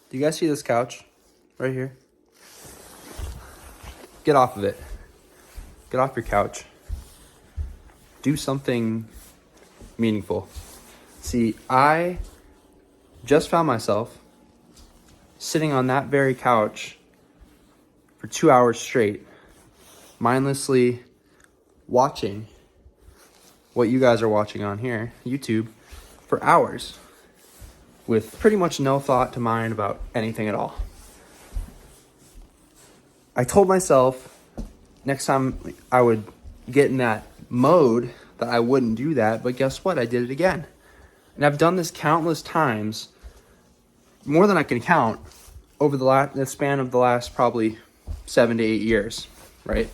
Do you guys see this couch right here? Get off of it. Get off your couch. Do something meaningful. See, I just found myself sitting on that very couch for 2 hours straight, mindlessly watching what you guys are watching on here, YouTube, for hours, with pretty much no thought to mind about anything at all. I told myself next time I would get in that mode that I wouldn't do that, but guess what? I did it again. And I've done this countless times, more than I can count, over the span of the last probably 7 to 8 years, right?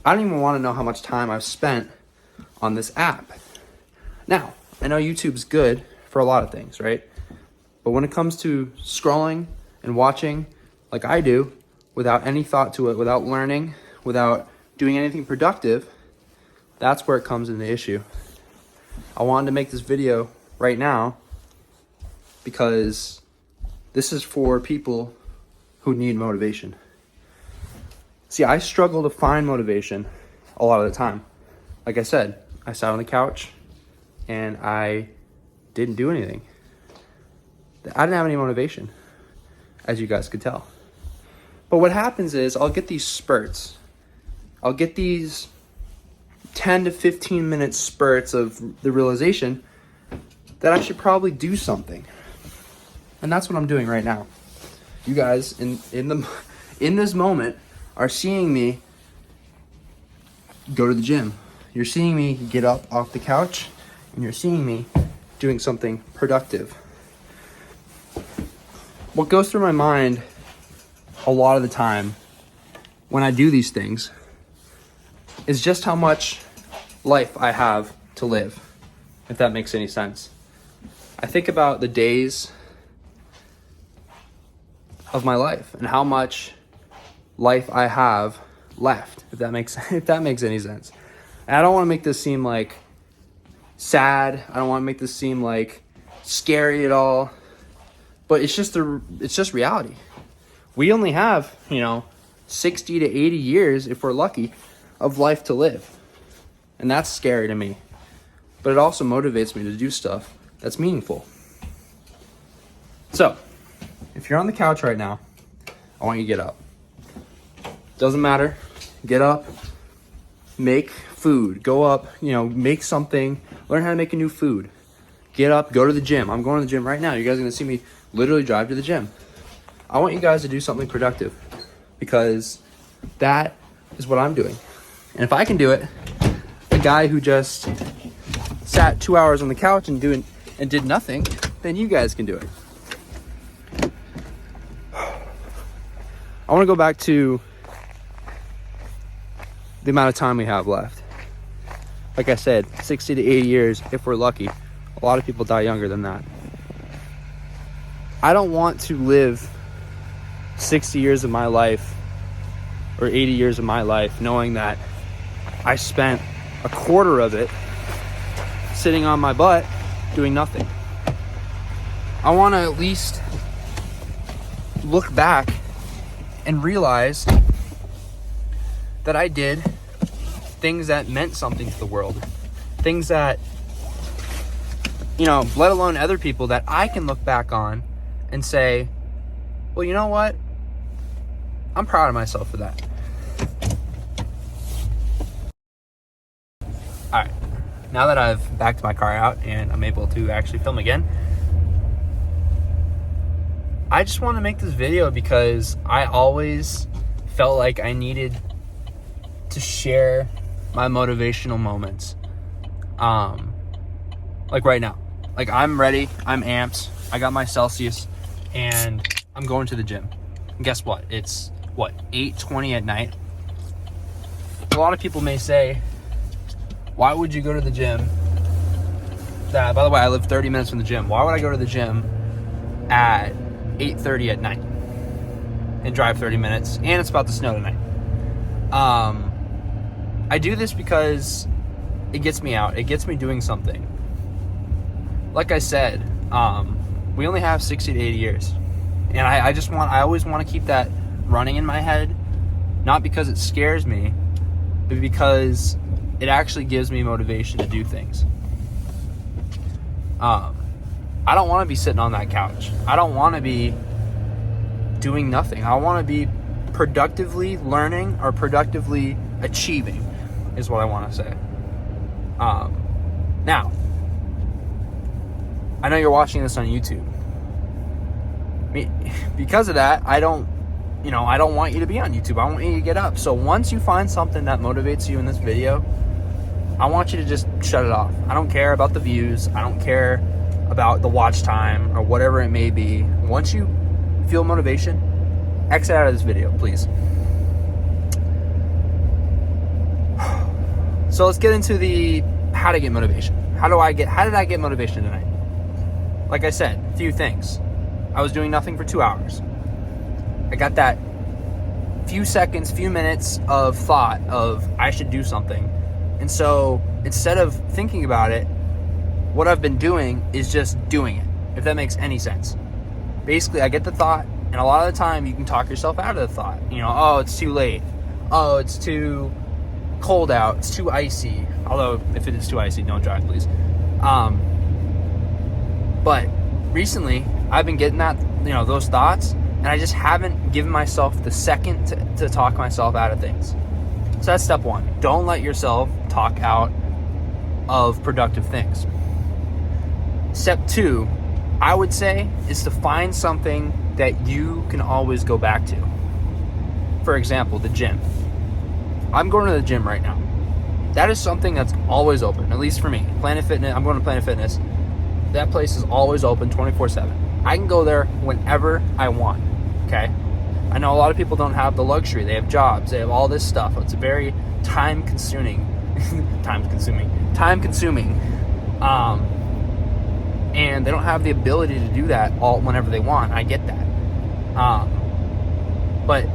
I don't even want to know how much time I've spent on this app. Now, I know YouTube's good for a lot of things, right? But when it comes to scrolling and watching like I do, without any thought to it, without learning, without doing anything productive, that's where it comes into issue. I wanted to make this video right now because this is for people who need motivation. See, I struggle to find motivation a lot of the time. Like I said, I sat on the couch and I didn't do anything. I didn't have any motivation, as you guys could tell. But what happens is I'll get these spurts. I'll get these 10 to 15 minute spurts of the realization that I should probably do something. And that's what I'm doing right now. You guys in this moment are seeing me go to the gym. You're seeing me get up off the couch, and you're seeing me doing something productive. What goes through my mind a lot of the time when I do these things is just how much life I have to live, if that makes any sense. I think about the days of my life and how much life I have left, if that makes any sense. And I don't want to make this seem like sad. I don't want to make this seem like scary at all. But it's just reality. We only have, 60 to 80 years, if we're lucky, of life to live. And that's scary to me. But it also motivates me to do stuff that's meaningful. So, if you're on the couch right now, I want you to get up. Doesn't matter. Get up. Make food. Go up, make something. Learn how to make a new food. Get up. Go to the gym. I'm going to the gym right now. You guys are going to see me literally drive to the gym. I want you guys to do something productive because that is what I'm doing. And if I can do it, a guy who just sat 2 hours on the couch and did nothing, then you guys can do it. I want to go back to the amount of time we have left. Like I said, 60 to 80 years if we're lucky. A lot of people die younger than that. I don't want to live 60 years of my life or 80 years of my life knowing that I spent a quarter of it sitting on my butt doing nothing. I want to at least look back and realize that I did things that meant something to the world. Things that, let alone other people, that I can look back on and say, well, you know what? I'm proud of myself for that. All right. Now that I've backed my car out and I'm able to actually film again, I just want to make this video because I always felt like I needed to share my motivational moments. Like right now. Like I'm ready, I'm amped, I got my Celsius, and I'm going to the gym. And guess what? It's 8:20 at night. A lot of people may say, why would you go to the gym? By the way, I live 30 minutes from the gym. Why would I go to the gym at 8:30 at night and drive 30 minutes? And it's about to snow tonight. I do this because it gets me out. It gets me doing something. Like I said, we only have 60 to 80 years. And I always want to keep that running in my head, not because it scares me, but because it actually gives me motivation to do things. I don't want to be sitting on that couch. I don't want to be doing nothing. I want to be productively learning or productively achieving is what I want to say. Now, I know you're watching this on YouTube. Because of that, I don't want you to be on YouTube. I want you to get up. So once you find something that motivates you in this video, I want you to just shut it off. I don't care about the views. I don't care about the watch time or whatever it may be. Once you feel motivation, exit out of this video, please. So let's get into the how to get motivation. How did I get motivation tonight? Like I said, a few things. I was doing nothing for 2 hours. I got that few seconds, few minutes of thought of I should do something. And so instead of thinking about it, what I've been doing is just doing it, if that makes any sense. Basically, I get the thought, and a lot of the time you can talk yourself out of the thought. Oh, it's too late. Oh, it's too cold out. It's too icy. Although, if it is too icy, don't drive, please. But recently, I've been getting those thoughts, and I just haven't given myself the second to talk myself out of things. So that's step one. Don't let yourself talk out of productive things. Step two, I would say, is to find something that you can always go back to. For example, the gym. I'm going to the gym right now. That is something that's always open, at least for me. Planet Fitness, I'm going to Planet Fitness. That place is always open 24/7. I can go there whenever I want, okay? I know a lot of people don't have the luxury. They have jobs. They have all this stuff. It's a very time-consuming, and they don't have the ability to do that all whenever they want. I get that. But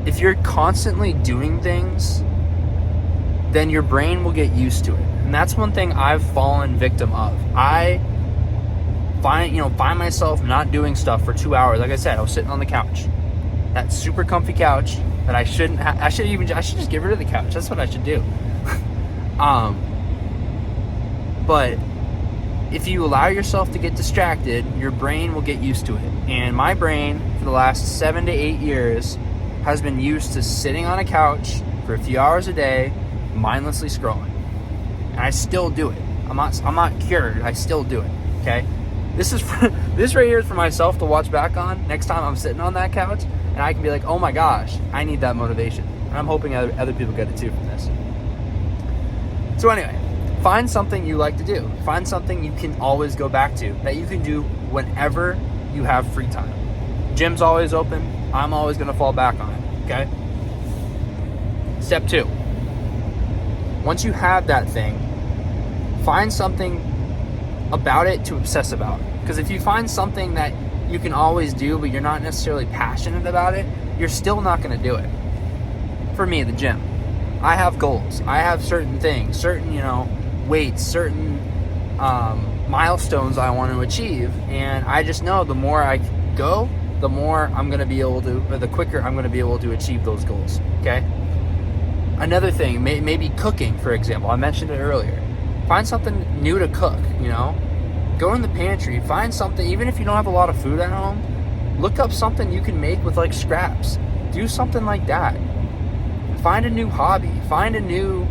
if you're constantly doing things, then your brain will get used to it. And that's one thing I've fallen victim of. I find myself not doing stuff for 2 hours. Like I said, I was sitting on the couch, that super comfy couch that I shouldn't have. I should just get rid of the couch. That's what I should do. But if you allow yourself to get distracted, your brain will get used to it. And my brain, for the last 7 to 8 years, has been used to sitting on a couch for a few hours a day, mindlessly scrolling. And I still do it. I'm not cured. I still do it. Okay? This right here is for myself to watch back on next time I'm sitting on that couch, and I can be like, oh my gosh, I need that motivation. And I'm hoping other people get it too from this. So anyway, find something you like to do. Find something you can always go back to, that you can do whenever you have free time. Gym's always open. I'm always going to fall back on it. Okay? Step two. Once you have that thing, find something about it to obsess about. Because if you find something that you can always do, but you're not necessarily passionate about it, you're still not going to do it. For me, the gym. I have goals. I have certain things, certain, weights, certain milestones I want to achieve. And I just know the more I go, the more I'm going to be able to, or the quicker I'm going to be able to achieve those goals. Okay? Another thing, maybe cooking, for example. I mentioned it earlier. Find something new to cook, Go in the pantry, find something, even if you don't have a lot of food at home, look up something you can make with like scraps. Do something like that. Find a new hobby. Find a new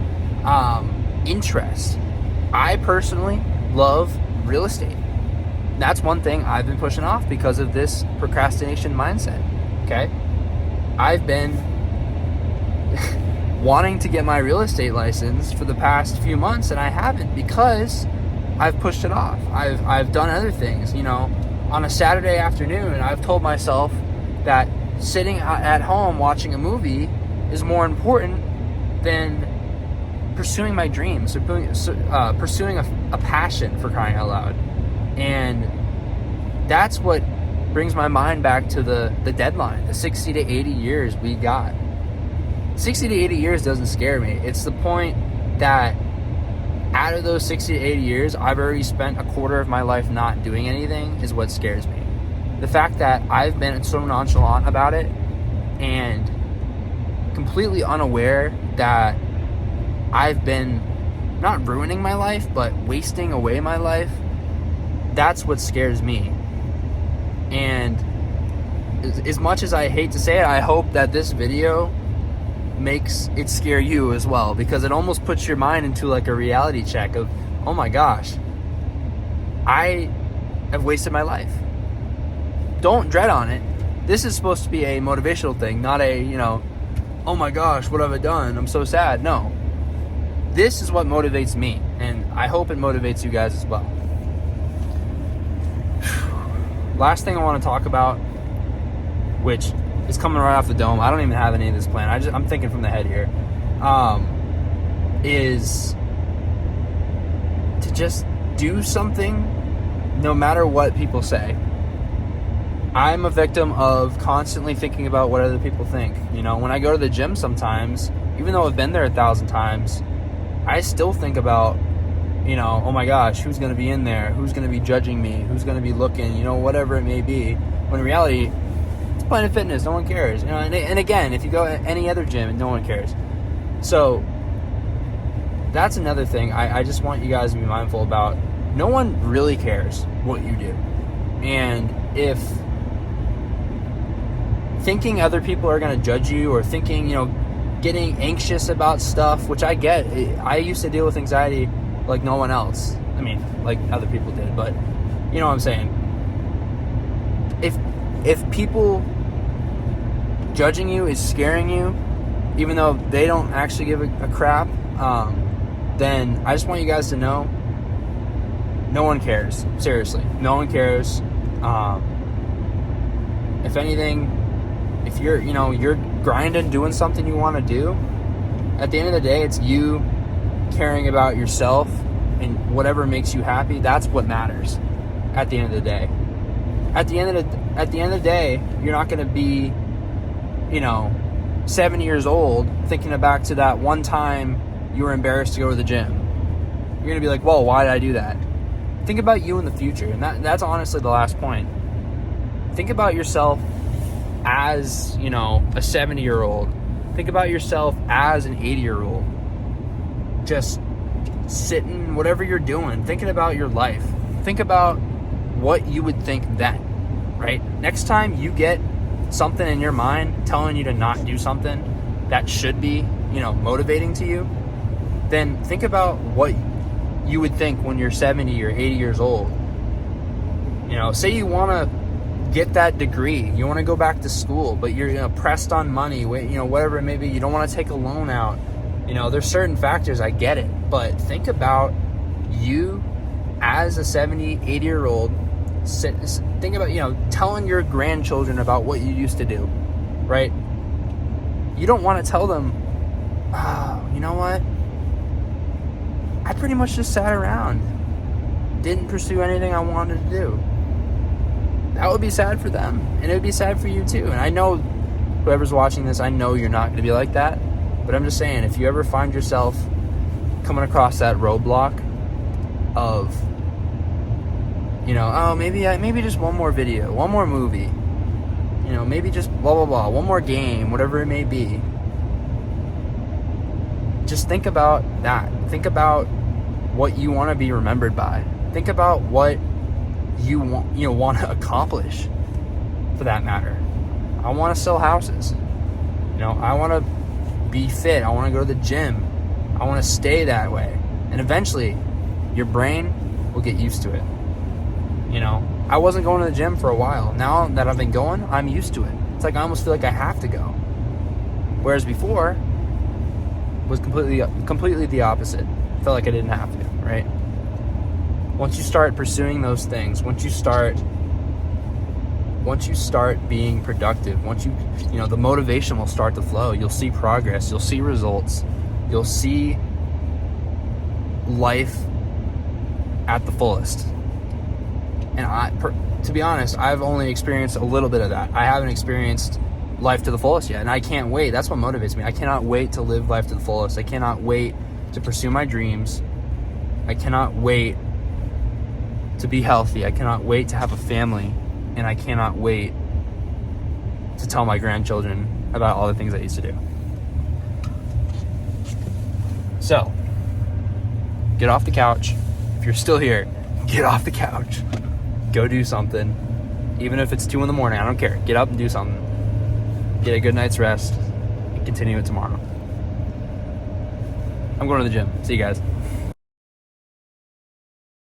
interest. I personally love real estate. That's one thing I've been pushing off because of this procrastination mindset, okay? I've been wanting to get my real estate license for the past few months, and I haven't because I've pushed it off. I've done other things, on a Saturday afternoon. I've told myself that sitting at home watching a movie is more important than pursuing my dreams or pursuing a passion, for crying out loud. And that's what brings my mind back to the deadline, the 60 to 80 years we got. 60 to 80 years doesn't scare me. It's the point that out of those 60 to 80 years, I've already spent a quarter of my life not doing anything is what scares me. the fact that I've been so nonchalant about it and completely unaware that I've been not ruining my life, but wasting away my life, that's what scares me. And as much as I hate to say it, I hope that this video makes it scare you as well, because it almost puts your mind into like a reality check of, oh my gosh, I have wasted my life. Don't dread on it. This is supposed to be a motivational thing, not a, oh my gosh, what have I done? I'm so sad. No. This is what motivates me, and I hope it motivates you guys as well. Last thing I want to talk about, which is coming right off the dome. I don't even have any of this planned. I'm thinking from the head here. Is to just do something no matter what people say. I'm a victim of constantly thinking about what other people think. When I go to the gym sometimes, even though I've been there 1,000 times, I still think about, oh my gosh, who's going to be in there? Who's going to be judging me? Who's going to be looking? Whatever it may be. When in reality, it's Planet Fitness. No one cares. And again, if you go to any other gym, no one cares. So that's another thing I just want you guys to be mindful about. No one really cares what you do. And if thinking other people are going to judge you, or thinking, getting anxious about stuff, which I get. I used to deal with anxiety like no one else. I mean, like other people did, but you know what I'm saying. If people judging you is scaring you, even though they don't actually give a crap, then I just want you guys to know, no one cares. Seriously, no one cares. If anything, if you're grinding, doing something you want to do, at the end of the day, it's you caring about yourself and whatever makes you happy. That's what matters at the end of the day. At the end of the day, you're not going to be, 70 years old thinking back to that one time you were embarrassed to go to the gym. You're going to be like, whoa, why did I do that? Think about you in the future. And that's honestly the last point. Think about yourself as, a 70-year-old. Think about yourself as an 80-year-old. Just sitting, whatever you're doing, thinking about your life. Think about what you would think then, right? Next time you get something in your mind telling you to not do something that should be, motivating to you, then think about what you would think when you're 70 or 80 years old. Say you want to get that degree, you want to go back to school, but you're pressed on money, whatever it may be, you don't want to take a loan out. There's certain factors, I get it, but think about you as a 70, 80-year-old. Think about, telling your grandchildren about what you used to do, right? You don't want to tell them, oh, you know what? I pretty much just sat around, didn't pursue anything I wanted to do. That would be sad for them, and it would be sad for you too. And I know whoever's watching this, I know you're not going to be like that, but I'm just saying, if you ever find yourself coming across that roadblock of, maybe just one more video, one more movie, maybe just blah, blah, blah, one more game, whatever it may be, just think about that. Think about what you want to be remembered by. Think about what you want to accomplish, for that matter. I want to sell houses. I want to be fit. I want to go to the gym. I want to stay that way. And eventually, your brain will get used to it. I wasn't going to the gym for a while. Now that I've been going, I'm used to it. It's like I almost feel like I have to go. Whereas before, was completely the opposite. Felt like I didn't have to, right? Once you start pursuing those things, once you start being productive, the motivation will start to flow. You'll see progress. You'll see results. You'll see life at the fullest. And to be honest, I've only experienced a little bit of that. I haven't experienced life to the fullest yet, and I can't wait. That's what motivates me. I cannot wait to live life to the fullest. I cannot wait to pursue my dreams. I cannot wait to be healthy. I cannot wait to have a family. And I cannot wait to tell my grandchildren about all the things I used to do. So, get off the couch. If you're still here, get off the couch. Go do something. Even if it's 2 a.m, I don't care. Get up and do something. Get a good night's rest and continue it tomorrow. I'm going to the gym. See you guys.